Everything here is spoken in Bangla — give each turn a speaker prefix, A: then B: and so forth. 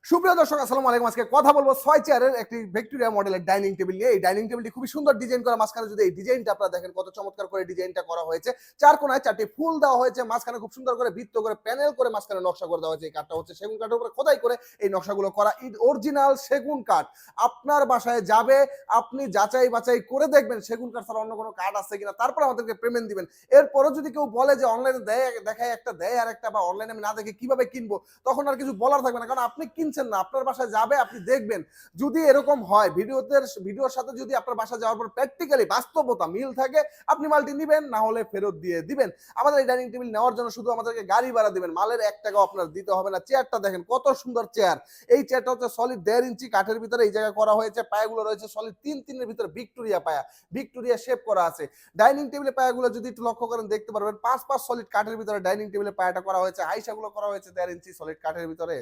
A: সুপ্রিয় দর্শক আসসালামু আলাইকুম। আজকে কথা বলবো ৬ চেয়ারের একটি ভিক্টোরিয়া মডেলের ডাইনিং টেবিল নিয়ে। এই ডাইনিং টেবিলটি খুবই সুন্দর ডিজাইন করা। মাঝখানে যদি এই ডিজাইনটা আপনারা দেখেন কত চমৎকার করে ডিজাইনটা করা হয়েছে। ৪ কোণায় ৪ টি ফুল দেওয়া হয়েছে। মাঝখানে খুব সুন্দর করে বৃত্ত করে প্যানেল করে মাঝখানে নকশা করে দেওয়া হয়েছে। এই কাঠটা হচ্ছে সেগুন কাঠের উপরে খোদাই করে এই নকশাগুলো করা। অরিজিনাল সেগুন কাঠ। আপনার বাসায় যাবে, আপনি যাচাই বাছাই করে দেখবেন সেগুন কাঠ ছাড়া অন্য কোনো কাঠ আছে কিনা। তারপর আমাদেরকে পেমেন্ট দিবেন। এরপরও যদি কেউ বলে যে অনলাইনে দেখায় একটা দেয় আরেকটা, বা অনলাইনে আমি না দেখে কিভাবে কিনবো, তখন আর কিছু বলার থাকবে না। কারণ আপনি কিনছেন না, আপনার বাসায় যাবে, আপনি দেখবেন। যদি এরকম হয় ভিডিওর সাথে যদি আপনার বাসা যাওয়ার পর প্র্যাকটিক্যালি বাস্তবতা মিল থাকে, আপনি মালটি নিবেন, না হলে ফেরত দিয়ে দিবেন। আমাদের এই ডাইনিং টেবিল নেওয়ার জন্য শুধু আমাদেরকে গাড়ি ভাড়া দিবেন, মালের ১ টাকাও আপনার দিতে হবে না। চেয়ারটা দেখেন কত সুন্দর চেয়ার। এই চেয়ারটা হচ্ছে সলিড ১.৫ ইঞ্চি কাঠের ভিতরে এই জায়গায় করা হয়েছে। পায়াগুলো রয়েছে সলিড ৩ এর ভিতরে ভিক্টোরিয়া পায়া, ভিক্টোরিয়া শেপ করা আছে। ডাইনিং টেবিলের পায়াগুলো যদি একটু লক্ষ্য করেন দেখতে পারবেন ৫ সলিড কাঠের ভিতরে ডাইনিং টেবিলের পায়াটা করা হয়েছে। হাইসাগুলো করা হয়েছে ১.৫ ইঞ্চি সলিড কাঠের ভিতরে।